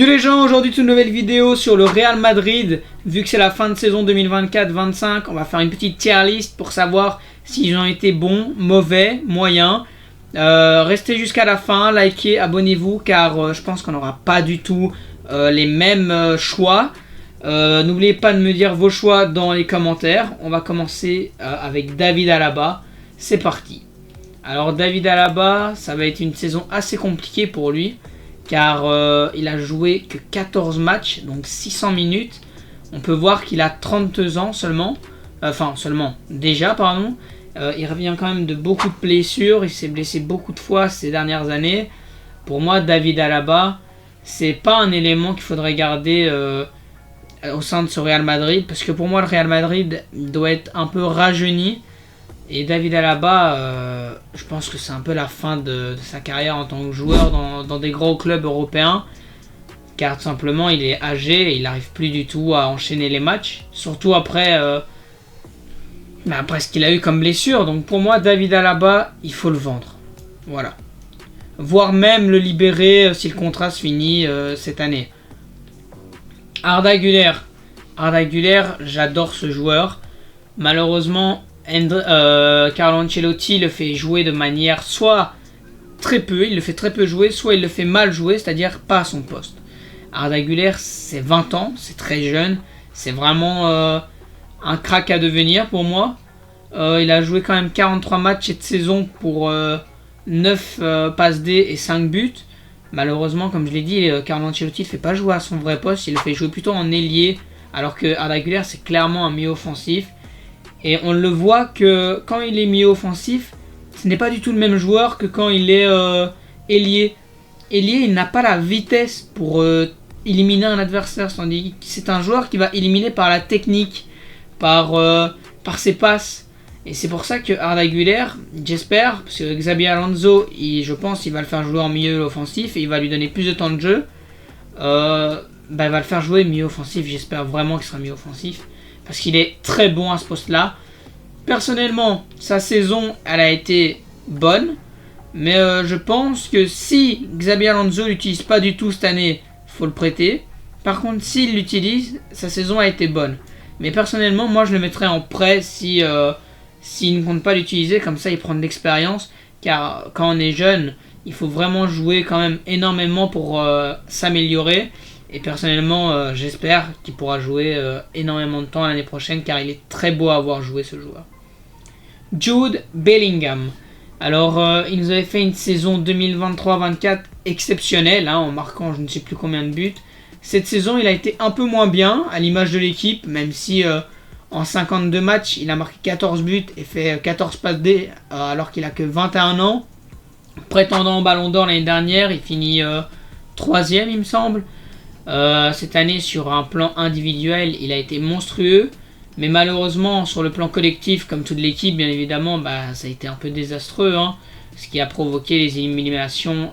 Yo les gens, aujourd'hui toute nouvelle vidéo sur le Real Madrid. Vu que c'est la fin de saison 2024-25, on va faire une petite tier list pour savoir s'ils ont été bons, mauvais, moyens. Restez jusqu'à la fin, likez, abonnez-vous car je pense qu'on n'aura pas du tout les mêmes choix. N'oubliez pas de me dire vos choix dans les commentaires. On va commencer avec David Alaba. C'est parti. Alors David Alaba, ça va être une saison assez compliquée pour lui. Car il a joué que 14 matchs, donc 600 minutes. On peut voir qu'il a 32 ans seulement. Déjà. Il revient quand même de beaucoup de blessures. Il s'est blessé beaucoup de fois ces dernières années. Pour moi, David Alaba, c'est pas un élément qu'il faudrait garder au sein de ce Real Madrid. Parce que pour moi, le Real Madrid doit être un peu rajeuni. Et David Alaba, je pense que c'est un peu la fin de sa carrière en tant que joueur dans des gros clubs européens. Car tout simplement, il est âgé et il n'arrive plus du tout à enchaîner les matchs. Surtout après ce qu'il a eu comme blessure. Donc pour moi, David Alaba, il faut le vendre. Voilà. Voire même le libérer si le contrat se finit cette année. Arda Güler. Arda Güler, j'adore ce joueur. Malheureusement, Carlo Ancelotti le fait jouer de manière soit très peu, il le fait très peu jouer, soit il le fait mal jouer, c'est-à-dire pas à son poste. Arda Güler, c'est 20 ans, c'est très jeune, c'est vraiment un crack à devenir pour moi. Il a joué quand même 43 matchs cette saison pour 9 passes D et 5 buts. Malheureusement, comme je l'ai dit, Carlo Ancelotti ne le fait pas jouer à son vrai poste, il le fait jouer plutôt en ailier, alors que Arda Güler, c'est clairement un milieu offensif. Et on le voit que quand il est milieu offensif, ce n'est pas du tout le même joueur que quand il est ailier. Ailier, il n'a pas la vitesse pour éliminer un adversaire. Tandis que c'est un joueur qui va éliminer par la technique, par ses passes. Et c'est pour ça que Arda Güler, j'espère, parce que Xabi Alonso, je pense qu'il va le faire jouer en milieu offensif et il va lui donner plus de temps de jeu. Il va le faire jouer milieu offensif, j'espère vraiment qu'il sera milieu offensif. Parce qu'il est très bon à ce poste-là. Personnellement, sa saison, elle a été bonne. Mais je pense que si Xabi Alonso l'utilise pas du tout cette année, il faut le prêter. Par contre, s'il l'utilise, sa saison a été bonne. Mais personnellement, moi, je le mettrais en prêt s'il ne compte pas l'utiliser. Comme ça, il prend de l'expérience. Car quand on est jeune, il faut vraiment jouer quand même énormément pour s'améliorer. Et personnellement, j'espère qu'il pourra jouer énormément de temps l'année prochaine car il est très beau à voir jouer ce joueur. Jude Bellingham. Alors, il nous avait fait une saison 2023-24 exceptionnelle, en marquant je ne sais plus combien de buts. Cette saison, il a été un peu moins bien à l'image de l'équipe, même si en 52 matchs, il a marqué 14 buts et fait 14 passes D alors qu'il a que 21 ans. Prétendant au Ballon d'Or l'année dernière, il finit 3e, il me semble. Cette année, sur un plan individuel, il a été monstrueux. Mais malheureusement, sur le plan collectif, comme toute l'équipe, bien évidemment, ça a été un peu désastreux. Ce qui a provoqué les éliminations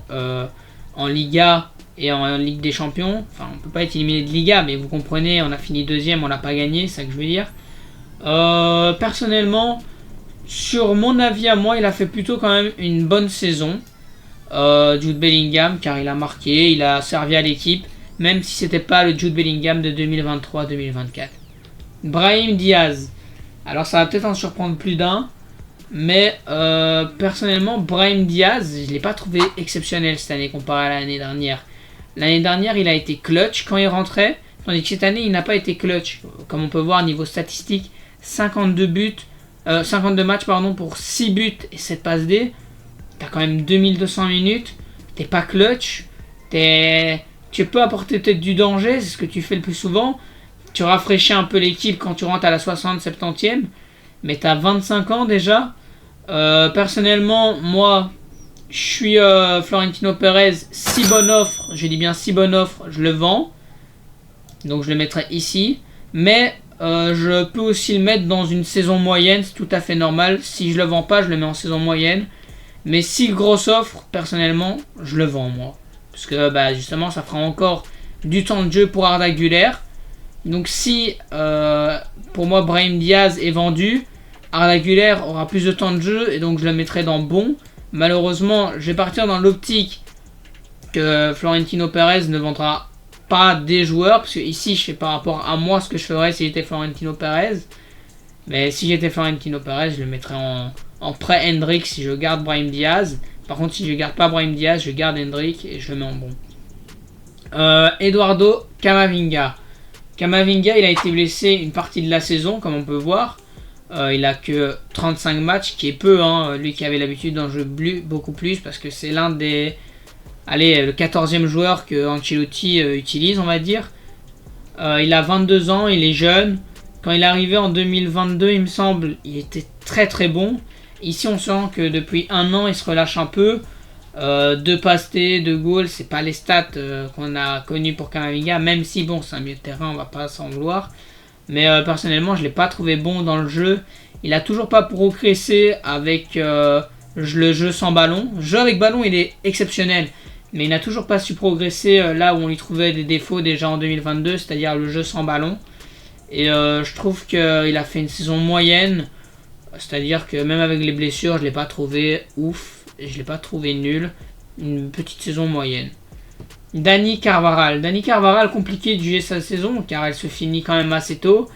en Liga et en Ligue des Champions. Enfin, on ne peut pas être éliminé de Liga, mais vous comprenez, on a fini 2e, on n'a pas gagné, c'est ça que je veux dire. Personnellement, sur mon avis à moi, il a fait plutôt quand même une bonne saison. Jude Bellingham, car il a marqué, il a servi à l'équipe. Même si c'était pas le Jude Bellingham de 2023-2024. Brahim Diaz. Alors ça va peut-être en surprendre plus d'un. Mais personnellement, Brahim Diaz, je ne l'ai pas trouvé exceptionnel cette année comparé à l'année dernière. L'année dernière, il a été clutch quand il rentrait. Tandis que cette année, il n'a pas été clutch. Comme on peut voir niveau statistique, 52 matchs pour 6 buts et 7 passes D. T'as quand même 2200 minutes. T'es pas clutch. Tu peux apporter peut-être du danger, c'est ce que tu fais le plus souvent. Tu rafraîchis un peu l'équipe quand tu rentres à la 60-70e. Mais tu as 25 ans déjà. Personnellement, moi, je suis Florentino Pérez. Si bonne offre, je dis bien si bonne offre, je le vends. Donc je le mettrai ici. Mais je peux aussi le mettre dans une saison moyenne, c'est tout à fait normal. Si je le vends pas, je le mets en saison moyenne. Mais si grosse offre, personnellement, je le vends moi. Parce que justement, ça fera encore du temps de jeu pour Arda Güler. Donc si, pour moi, Brahim Diaz est vendu, Arda Güler aura plus de temps de jeu et donc je le mettrai dans bon. Malheureusement, je vais partir dans l'optique que Florentino Pérez ne vendra pas des joueurs, parce que ici je fais par rapport à moi ce que je ferais si j'étais Florentino Pérez. Mais si j'étais Florentino Pérez, je le mettrais en prêt Hendrick si je garde Brahim Diaz. Par contre, si je garde pas Brahim Diaz, je garde Hendrick et je le mets en bon. Eduardo Camavinga. Camavinga, il a été blessé une partie de la saison, comme on peut voir. Il a que 35 matchs, qui est peu, hein. Lui qui avait l'habitude d'en jouer beaucoup plus, parce que c'est l'un des... Allez, le 14e joueur que Ancelotti utilise, on va dire. Il a 22 ans, il est jeune. Quand il est arrivé en 2022, il me semble, il était très très bon. Ici, on sent que depuis un an, il se relâche un peu. 2 passes D, 2 goals, c'est pas les stats qu'on a connues pour Camavinga, même si bon, c'est un milieu de terrain, on va pas s'en vouloir. Mais personnellement, je l'ai pas trouvé bon dans le jeu. Il a toujours pas progressé avec le jeu sans ballon. Le jeu avec ballon, il est exceptionnel, mais il n'a toujours pas su progresser là où on lui trouvait des défauts déjà en 2022, c'est-à-dire le jeu sans ballon. Et je trouve qu'il a fait une saison moyenne, c'est-à-dire que même avec les blessures, je l'ai pas trouvé ouf. Je ne l'ai pas trouvé nul. Une petite saison moyenne. Dani Carvajal. Dani Carvajal, compliqué de juger sa saison car elle se finit quand même assez tôt.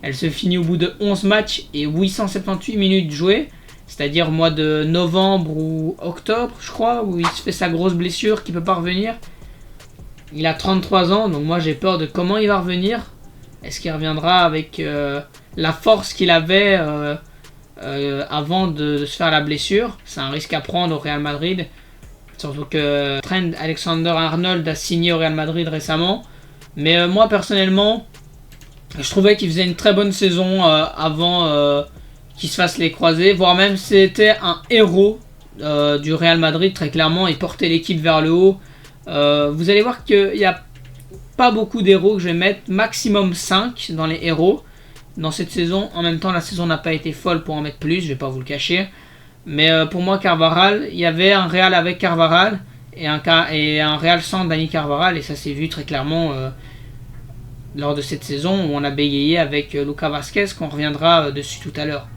Elle se finit au bout de 11 matchs et 878 minutes jouées. C'est-à-dire au mois de novembre ou octobre, je crois, où il se fait sa grosse blessure qui ne peut pas revenir. Il a 33 ans, donc moi j'ai peur de comment il va revenir. Est-ce qu'il reviendra avec la force qu'il avait avant de se faire la blessure? C'est un risque à prendre au Real Madrid, surtout que Trent Alexander-Arnold a signé au Real Madrid récemment. Mais moi personnellement, je trouvais qu'il faisait une très bonne saison avant qu'il se fasse les croisés, voire même c'était un héros du Real Madrid, très clairement. Il portait l'équipe vers le haut. Vous allez voir qu'il n'y a pas beaucoup d'héros que je vais mettre, maximum 5 dans les héros dans cette saison. En même temps, la saison n'a pas été folle pour en mettre plus, je vais pas vous le cacher. Mais pour moi, Carvajal, il y avait un Real avec Carvajal et un Real sans Dani Carvajal. Et ça s'est vu très clairement lors de cette saison où on a bégayé avec Lucas Vázquez, qu'on reviendra dessus tout à l'heure.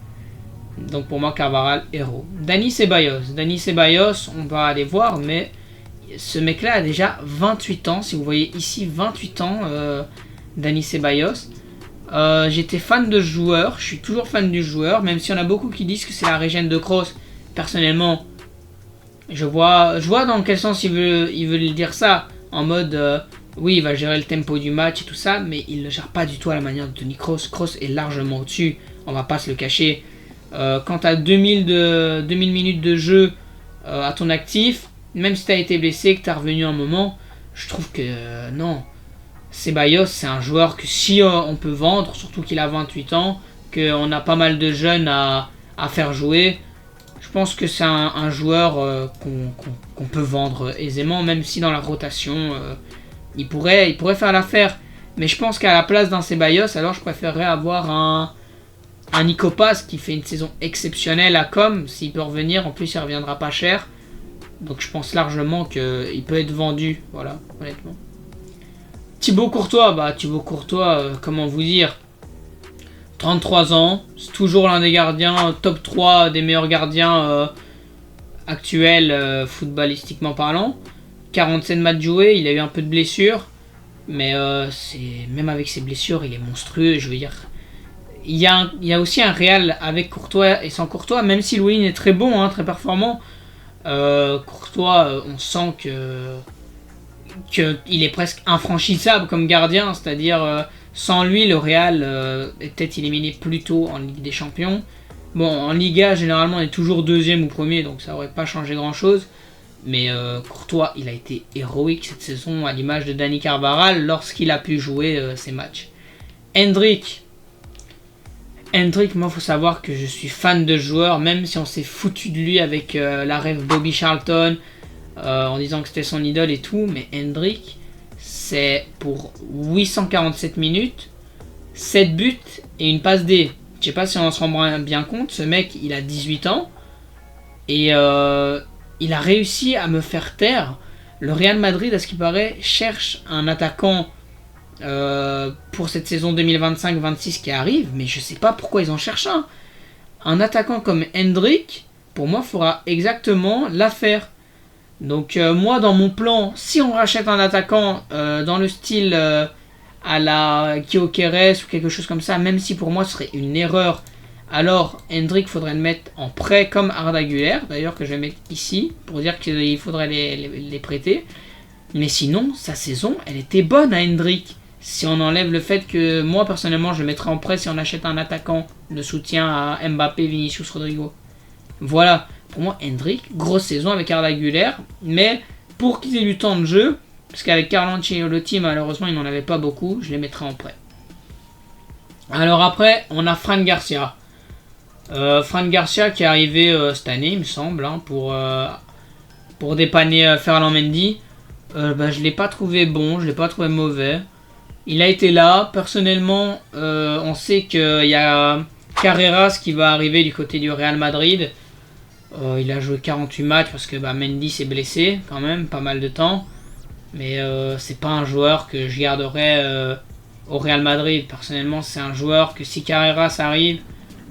Donc pour moi, Carvajal, héros. Dani Ceballos. Dani Ceballos, on va aller voir, mais ce mec-là a déjà 28 ans. Si vous voyez ici, 28 ans, Dani Ceballos. J'étais fan de ce joueur, je suis toujours fan du joueur, même s'il y en a beaucoup qui disent que c'est la régène de Kroos. Personnellement, je vois dans quel sens il veut dire ça. En mode, oui, il va gérer le tempo du match et tout ça, mais il ne le gère pas du tout à la manière de Toni Kroos. Kroos est largement au-dessus, on va pas se le cacher. Quand tu as 2000 minutes de jeu à ton actif, même si tu as été blessé, que tu es revenu un moment, je trouve que non. Ceballos, c'est un joueur que si on peut vendre, surtout qu'il a 28 ans, qu'on a pas mal de jeunes à faire jouer, je pense que c'est un joueur qu'on peut vendre aisément, même si dans la rotation, il pourrait faire l'affaire. Mais je pense qu'à la place d'un Ceballos, alors je préférerais avoir un Nico Paz qui fait une saison exceptionnelle à Com. S'il peut revenir, en plus il reviendra pas cher. Donc je pense largement qu'il peut être vendu, voilà, honnêtement. Thibaut Courtois, comment vous dire, 33 ans, c'est toujours l'un des gardiens, top 3 des meilleurs gardiens actuels, footballistiquement parlant. 47 matchs joués, il a eu un peu de blessures, mais même avec ses blessures, il est monstrueux, je veux dire. Il y a aussi un Real avec Courtois et sans Courtois, même si Louis est très bon, très performant. Courtois, on sent qu'il est presque infranchissable comme gardien, c'est-à-dire sans lui le Real est peut-être éliminé plus tôt en Ligue des Champions. Bon, en Liga généralement on est toujours deuxième ou premier, donc ça aurait pas changé grand chose, mais Courtois il a été héroïque cette saison à l'image de Dani Carvajal lorsqu'il a pu jouer ses matchs. Hendrick, moi faut savoir que je suis fan de ce joueur, même si on s'est foutu de lui avec la rêve Bobby Charlton, en disant que c'était son idole et tout, mais Hendrick, c'est pour 847 minutes, 7 buts et une passe D. Je sais pas si on se rend bien compte, ce mec il a 18 ans et il a réussi à me faire taire. Le Real Madrid, à ce qui paraît, cherche un attaquant pour cette saison 2025-26 qui arrive, mais je sais pas pourquoi ils en cherchent un. Un attaquant comme Hendrick, pour moi, fera exactement l'affaire. Donc moi dans mon plan, si on rachète un attaquant dans le style à la Gyökeres ou quelque chose comme ça, même si pour moi ce serait une erreur, alors Hendrik faudrait le mettre en prêt comme Arda Güler, d'ailleurs que je vais mettre ici, pour dire qu'il faudrait les prêter. Mais sinon, sa saison, elle était bonne à Hendrik. Si on enlève le fait que moi personnellement je le mettrais en prêt si on achète un attaquant de soutien à Mbappé, Vinicius, Rodrigo. Voilà, pour moi Hendrik, grosse saison avec Arda Güler, mais pour qu'il ait du temps de jeu, parce qu'avec Carlo Ancelotti malheureusement il n'en avait pas beaucoup, je les mettrais en prêt. Alors après, on a Fran Garcia. Fran Garcia qui est arrivé cette année, il me semble, hein, pour dépanner Ferland Mendy. Je ne l'ai pas trouvé bon, je ne l'ai pas trouvé mauvais. Il a été là. Personnellement, on sait qu'il y a Carreras qui va arriver du côté du Real Madrid. Il a joué 48 matchs parce que Mendy s'est blessé quand même, pas mal de temps. Mais c'est pas un joueur que je garderais au Real Madrid. Personnellement, c'est un joueur que si Carreras arrive,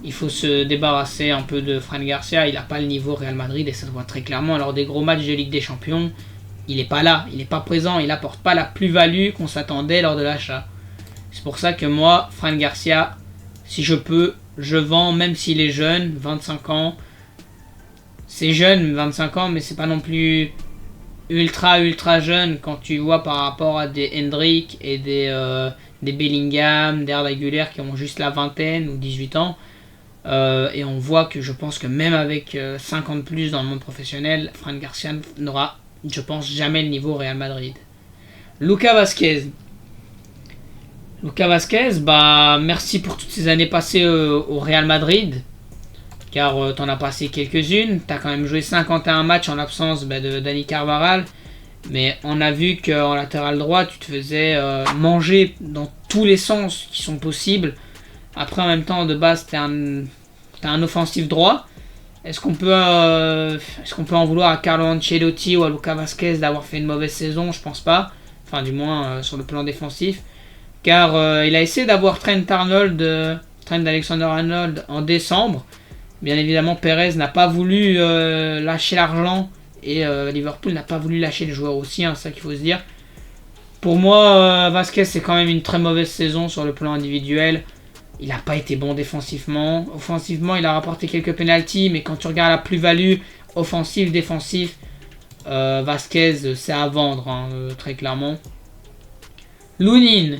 il faut se débarrasser un peu de Fran Garcia. Il n'a pas le niveau Real Madrid et ça se voit très clairement. Lors des gros matchs de Ligue des Champions, il n'est pas là, il n'est pas présent, il n'apporte pas la plus-value qu'on s'attendait lors de l'achat. C'est pour ça que moi, Fran Garcia, si je peux, je vends, même s'il est jeune, 25 ans. C'est jeune, 25 ans, mais c'est pas non plus ultra jeune quand tu vois par rapport à des Hendrik et des Bellingham, des Arda Güler qui ont juste la vingtaine ou 18 ans. Et on voit que je pense que même avec 50 plus dans le monde professionnel, Fran Garcia n'aura, je pense, jamais le niveau Real Madrid. Lucas Vázquez. Lucas Vázquez, merci pour toutes ces années passées au Real Madrid. Car t'en as passé quelques-unes. T'as quand même joué 51 matchs en l'absence de Dani Carvajal. Mais on a vu qu'en latéral droit, tu te faisais manger dans tous les sens qui sont possibles. Après, en même temps, de base, t'es un offensif droit. Est-ce qu'on peut en vouloir à Carlo Ancelotti ou à Lucas Vázquez d'avoir fait une mauvaise saison? Je pense pas. Enfin, du moins sur le plan défensif. Car il a essayé d'avoir Trent Alexander-Arnold en décembre. Bien évidemment, Perez n'a pas voulu lâcher l'argent. Et Liverpool n'a pas voulu lâcher le joueur aussi, c'est ça qu'il faut se dire. Pour moi, Vázquez, c'est quand même une très mauvaise saison sur le plan individuel. Il n'a pas été bon défensivement. Offensivement, il a rapporté quelques pénaltys, mais quand tu regardes la plus-value offensive, défensif, Vázquez, c'est à vendre, très clairement. Lunin,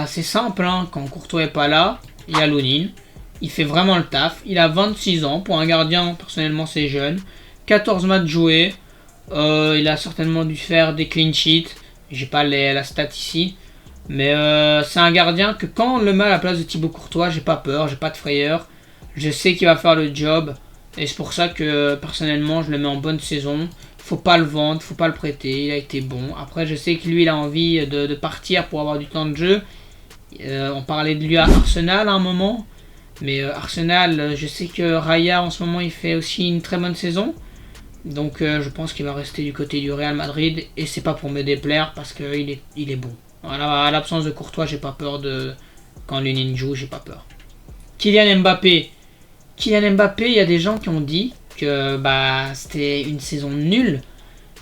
c'est simple, quand Courtois n'est pas là, il y a Lunin. Il fait vraiment le taf. Il a 26 ans. Pour un gardien, personnellement, c'est jeune. 14 matchs joués. Il a certainement dû faire des clean sheets. J'ai pas la stat ici. Mais c'est un gardien que quand on le met à la place de Thibaut Courtois, j'ai pas peur, j'ai pas de frayeur. Je sais qu'il va faire le job. Et c'est pour ça que personnellement, je le mets en bonne saison. Faut pas le vendre, faut pas le prêter. Il a été bon. Après, je sais que lui, il a envie de partir pour avoir du temps de jeu. On parlait de lui à Arsenal à un moment. Mais Arsenal, je sais que Raya en ce moment il fait aussi une très bonne saison. Donc je pense qu'il va rester du côté du Real Madrid. Et c'est pas pour me déplaire parce qu'il est bon. Voilà, à l'absence de Courtois, j'ai pas peur de. Quand Lunin joue, j'ai pas peur. Kylian Mbappé, il y a des gens qui ont dit que c'était une saison nulle.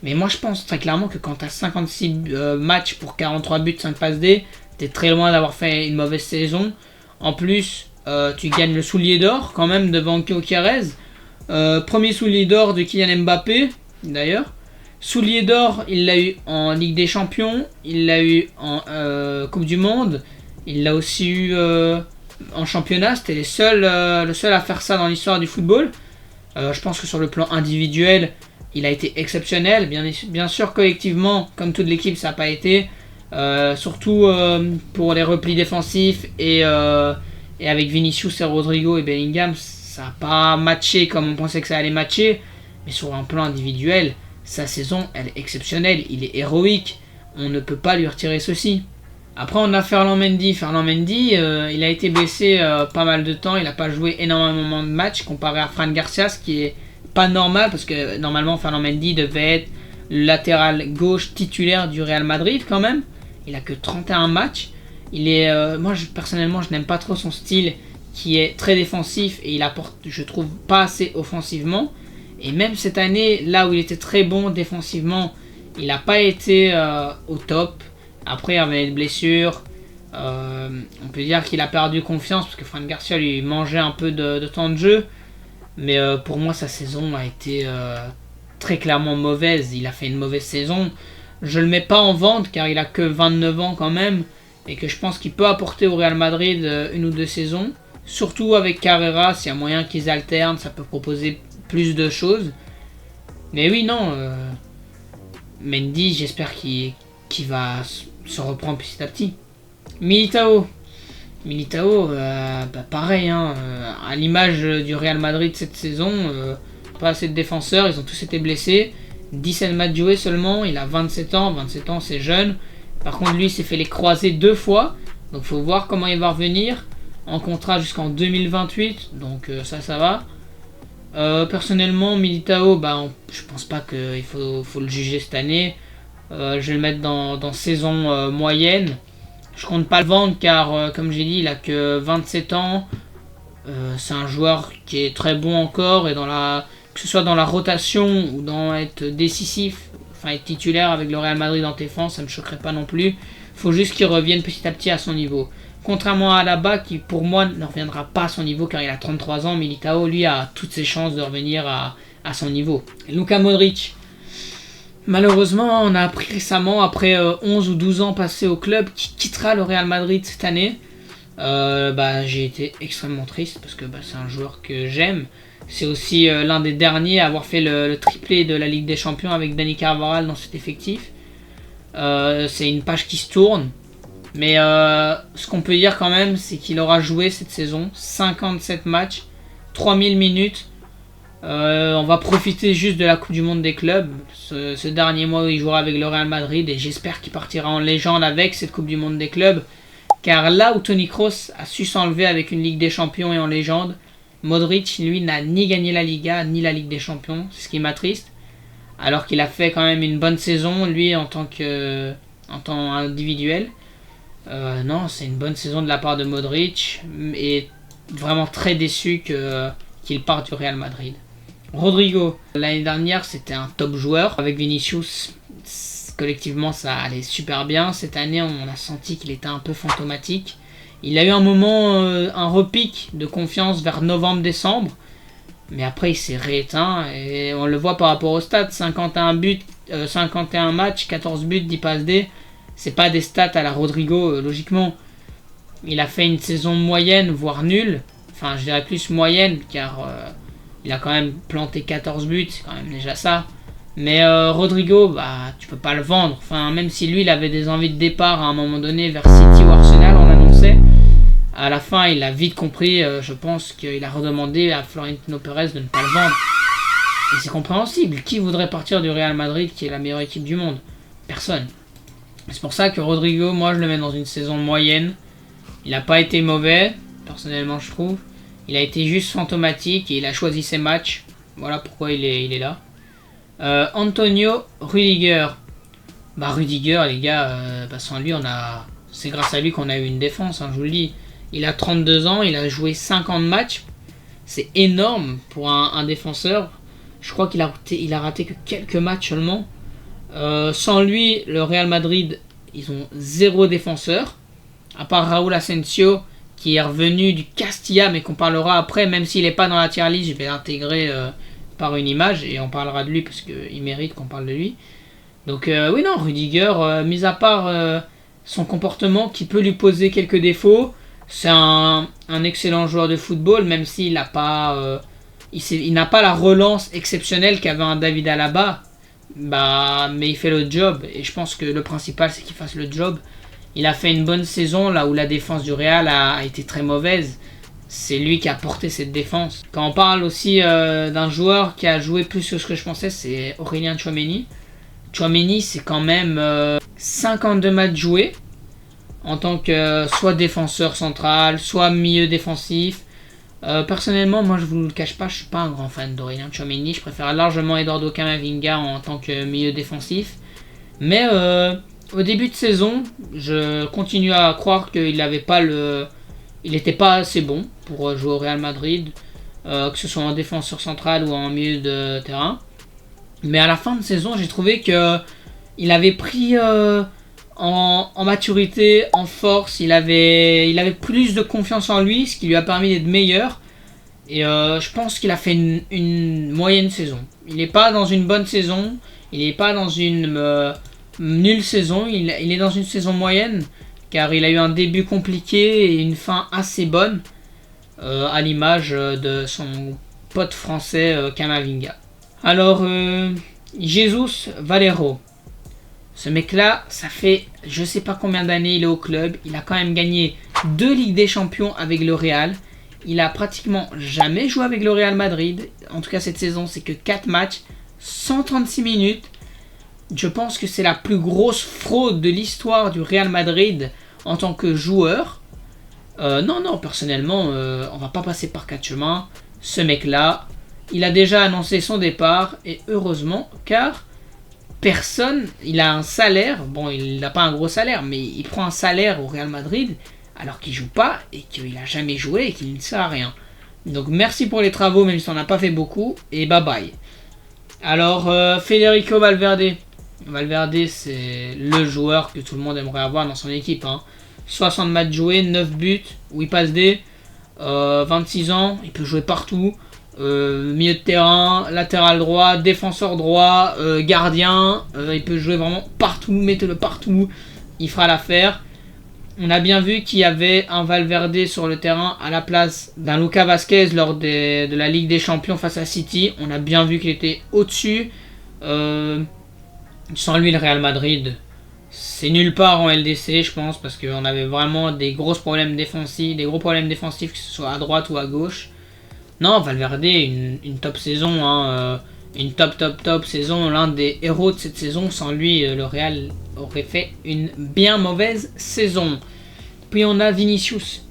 Mais moi je pense très clairement que quand t'as 56 matchs pour 43 buts, 5 passes D, t'es très loin d'avoir fait une mauvaise saison. En plus. Tu gagnes le soulier d'or quand même devant Gyökeres. Premier soulier d'or de Kylian Mbappé d'ailleurs. Soulier d'or, il l'a eu en Ligue des Champions, il l'a eu en Coupe du Monde, il l'a aussi eu en championnat. C'était le seul à faire ça dans l'histoire du football. Je pense que sur le plan individuel, il a été exceptionnel. Bien sûr, collectivement, comme toute l'équipe, ça n'a pas été. Surtout pour les replis défensifs et avec Vinicius et Rodrigo et Bellingham, ça n'a pas matché comme on pensait que ça allait matcher. Mais sur un plan individuel, sa saison, elle est exceptionnelle. Il est héroïque. On ne peut pas lui retirer ceci. Après, on a Ferland Mendy. Il a été blessé pas mal de temps. Il n'a pas joué énormément de matchs comparé à Fran Garcia, ce qui est pas normal parce que normalement, Ferland Mendy devait être le latéral gauche titulaire du Real Madrid quand même. Il a que 31 matchs. Personnellement, je n'aime pas trop son style qui est très défensif et il apporte, je trouve, pas assez offensivement. Et même cette année, là où il était très bon défensivement, il n'a pas été au top. Après, il y avait une blessure. On peut dire qu'il a perdu confiance parce que Fran Garcia lui mangeait un peu de temps de jeu. Mais pour moi, sa saison a été très clairement mauvaise. Il a fait une mauvaise saison. Je le mets pas en vente car il a que 29 ans quand même. Et que je pense qu'il peut apporter au Real Madrid une ou deux saisons. Surtout avec Carrera, s'il y a moyen qu'ils alternent, ça peut proposer plus de choses. Mais oui, non. Mendy, j'espère qu'il va se reprendre petit à petit. Militao, pareil, hein, à l'image du Real Madrid cette saison, pas assez de défenseurs, ils ont tous été blessés. 17 matchs joués seulement, il a 27 ans, c'est jeune. Par contre, lui, il s'est fait les croisés 2 fois, donc il faut voir comment il va revenir. En contrat jusqu'en 2028, donc ça va. Personnellement, Militao, je pense pas qu'il faut le juger cette année. Je vais le mettre dans saison moyenne. Je compte pas le vendre car, comme j'ai dit, il a que 27 ans. C'est un joueur qui est très bon encore et que ce soit dans la rotation ou dans être décisif, enfin être titulaire avec le Real Madrid en défense, ça me choquerait pas non plus. Faut juste qu'il revienne petit à petit à son niveau. Contrairement à Alaba qui pour moi ne reviendra pas à son niveau car il a 33 ans, Militao lui a toutes ses chances de revenir à son niveau. Luka Modric. Malheureusement, on a appris récemment, après 11 ou 12 ans passés au club, qu'il quittera le Real Madrid cette année. J'ai été extrêmement triste parce que c'est un joueur que j'aime. C'est aussi l'un des derniers à avoir fait le triplé de la Ligue des Champions avec Dani Carvajal dans cet effectif. C'est une page qui se tourne. Mais ce qu'on peut dire quand même, c'est qu'il aura joué cette saison 57 matchs, 3000 minutes. On va profiter juste de la Coupe du Monde des clubs, ce dernier mois où il jouera avec le Real Madrid, et j'espère qu'il partira en légende avec cette Coupe du Monde des clubs, car là où Toni Kroos a su s'enlever avec une Ligue des Champions et en légende, Modric lui n'a ni gagné la Liga ni la Ligue des Champions, c'est ce qui m'attriste, alors qu'il a fait quand même une bonne saison lui en tant individuel. Non, c'est une bonne saison de la part de Modric et vraiment très déçu qu'il parte du Real Madrid. Rodrigo, l'année dernière c'était un top joueur avec Vinicius, collectivement ça allait super bien. Cette année on a senti qu'il était un peu fantomatique. Il a eu un moment, un repic de confiance vers novembre-décembre, mais après il s'est rééteint et on le voit par rapport au stats, 51 buts, 51 matchs, 14 buts, 10 passes D. C'est pas des stats à la Rodrigo, logiquement. Il a fait une saison moyenne, voire nulle. Enfin, je dirais plus moyenne, car il a quand même planté 14 buts, c'est quand même déjà ça. Mais Rodrigo, tu peux pas le vendre. Enfin, même si lui, il avait des envies de départ à un moment donné vers City ou Arsenal, on l'annonçait. À la fin, il a vite compris, je pense qu'il a redemandé à Florentino Pérez de ne pas le vendre. Et c'est compréhensible. Qui voudrait partir du Real Madrid, qui est la meilleure équipe du monde? Personne. C'est pour ça que Rodrigo, moi je le mets dans une saison moyenne. Il n'a pas été mauvais, personnellement je trouve. Il a été juste fantomatique et il a choisi ses matchs. Voilà pourquoi il est là. Antonio Rudiger. Rudiger, les gars, sans lui, c'est grâce à lui qu'on a eu une défense, hein, je vous le dis. Il a 32 ans, il a joué 50 matchs. C'est énorme pour un défenseur. Je crois qu'il a raté que quelques matchs seulement. Sans lui, le Real Madrid, ils ont 0 défenseur. À part Raúl Asensio, qui est revenu du Castilla, mais qu'on parlera après, même s'il n'est pas dans la tier list, je vais l'intégrer par une image, et on parlera de lui, parce qu'il mérite qu'on parle de lui. Donc oui, non, Rudiger, mis à part son comportement qui peut lui poser quelques défauts, c'est un excellent joueur de football, même s'il n'a pas, il n'a pas la relance exceptionnelle qu'avait un David Alaba. Mais il fait le job et je pense que le principal c'est qu'il fasse le job. Il a fait une bonne saison là où la défense du Real a été très mauvaise. C'est lui qui a porté cette défense. Quand on parle aussi d'un joueur qui a joué plus que ce que je pensais, c'est Aurélien Tchouaméni. Tchouaméni, c'est quand même 52 matchs joués en tant que soit défenseur central, soit milieu défensif. Personnellement, moi je vous le cache pas, je suis pas un grand fan d'Aurélien Tchouaméni. Je préfère largement Eduardo Camavinga en tant que milieu défensif. Mais au début de saison, je continue à croire qu'il n'était pas assez bon pour jouer au Real Madrid. que ce soit en défenseur central ou en milieu de terrain. Mais à la fin de saison, j'ai trouvé que il avait pris en maturité, en force, il avait plus de confiance en lui, ce qui lui a permis d'être meilleur. Et je pense qu'il a fait une moyenne saison. Il n'est pas dans une bonne saison, il n'est pas dans une nulle saison, il est dans une saison moyenne, car il a eu un début compliqué et une fin assez bonne, à l'image de son pote français Kamavinga. Alors, Jesus Valero. Ce mec-là, ça fait je sais pas combien d'années il est au club. Il a quand même gagné 2 Ligues des Champions avec le Real. Il a pratiquement jamais joué avec le Real Madrid. En tout cas, cette saison, c'est que 4 matchs, 136 minutes. Je pense que c'est la plus grosse fraude de l'histoire du Real Madrid en tant que joueur. Non, personnellement, on va pas passer par 4 chemins. Ce mec-là, il a déjà annoncé son départ. Et heureusement, car personne, il a un salaire. Bon, il n'a pas un gros salaire, mais il prend un salaire au Real Madrid alors qu'il joue pas et qu'il a jamais joué et qu'il ne sert à rien. Donc merci pour les travaux, même si on n'a pas fait beaucoup, et bye bye. Alors Federico Valverde. Valverde, c'est le joueur que tout le monde aimerait avoir dans son équipe. 60 matchs joués, 9 buts, 8 passes D, 26 ans, il peut jouer partout. Milieu de terrain, latéral droit, défenseur droit, gardien, il peut jouer vraiment partout, mettez-le partout, il fera l'affaire. On a bien vu qu'il y avait un Valverde sur le terrain à la place d'un Lucas Vazquez lors de la Ligue des Champions face à City. On a bien vu qu'il était au-dessus. Sans lui, le Real Madrid, c'est nulle part en LDC, je pense, parce qu'on avait vraiment des gros problèmes défensifs, que ce soit à droite ou à gauche. Non, Valverde, une top saison, une top saison, l'un des héros de cette saison. Sans lui, le Real aurait fait une bien mauvaise saison. Puis on a Vinicius.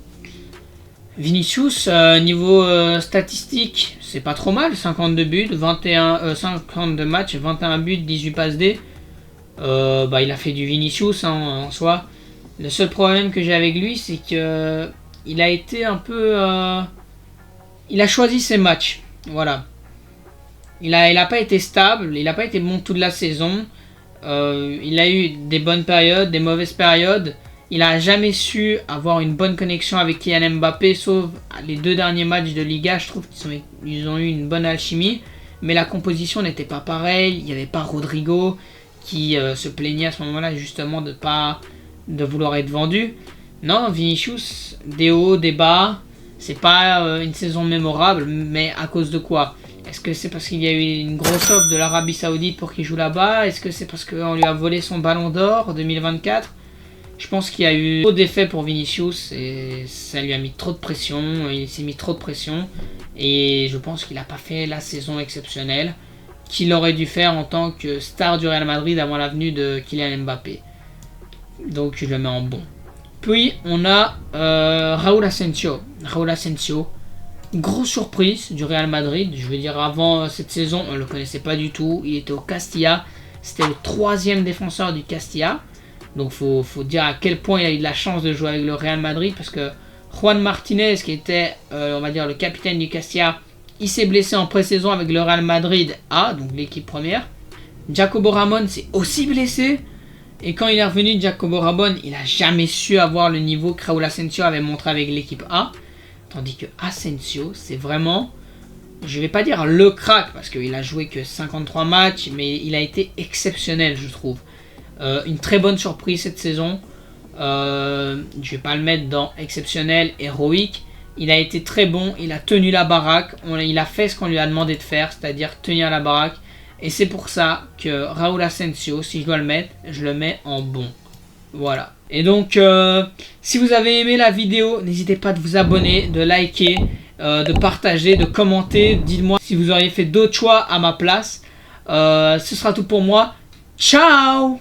Niveau statistique, c'est pas trop mal. 52 buts, 52 matchs, 21 buts, 18 passes D. Il a fait du Vinicius en soi. Le seul problème que j'ai avec lui, c'est que il a été un peu... il a choisi ses matchs. Voilà. Il a pas été stable, il a pas été bon toute la saison. Il a eu des bonnes périodes, des mauvaises périodes. Il a jamais su avoir une bonne connexion avec Kylian Mbappé, sauf les 2 derniers matchs de Liga. Je trouve qu'ils ont eu une bonne alchimie, mais la composition n'était pas pareille. Il n'y avait pas Rodrigo qui se plaignait à ce moment-là justement de vouloir être vendu. Non, Vinicius, des hauts, des bas. C'est pas une saison mémorable, mais à cause de quoi? Est-ce que c'est parce qu'il y a eu une grosse offre de l'Arabie Saoudite pour qu'il joue là-bas? Est-ce que c'est parce qu'on lui a volé son ballon d'or 2024? Je pense qu'il y a eu trop d'effets pour Vinicius et ça lui a mis trop de pression. Il s'est mis trop de pression et je pense qu'il n'a pas fait la saison exceptionnelle qu'il aurait dû faire en tant que star du Real Madrid avant la venue de Kylian Mbappé. Donc je le mets en bon. Puis on a Raúl Asensio. Grosse surprise du Real Madrid. Je veux dire, avant cette saison, on ne le connaissait pas du tout. Il était au Castilla. C'était le 3e défenseur du Castilla. Donc faut dire à quel point il a eu de la chance de jouer avec le Real Madrid. Parce que Juan Martinez, qui était on va dire le capitaine du Castilla, il s'est blessé en pré-saison avec le Real Madrid A, donc l'équipe première. Jacobo Ramon s'est aussi blessé. Et quand il est revenu, Jacobo Ramon, il n'a jamais su avoir le niveau que Raúl Asensio avait montré avec l'équipe A. Tandis que Asensio, c'est vraiment, je vais pas dire le crack, parce qu'il a joué que 53 matchs, mais il a été exceptionnel, je trouve. Une très bonne surprise cette saison. Je vais pas le mettre dans exceptionnel, héroïque. Il a été très bon, il a tenu la baraque, il a fait ce qu'on lui a demandé de faire, c'est-à-dire tenir la baraque. Et c'est pour ça que Raúl Asensio, si je dois le mettre, je le mets en bon. Voilà. Et donc, si vous avez aimé la vidéo, n'hésitez pas de vous abonner, de liker, de partager, de commenter. Dites-moi si vous auriez fait d'autres choix à ma place. Ce sera tout pour moi. Ciao!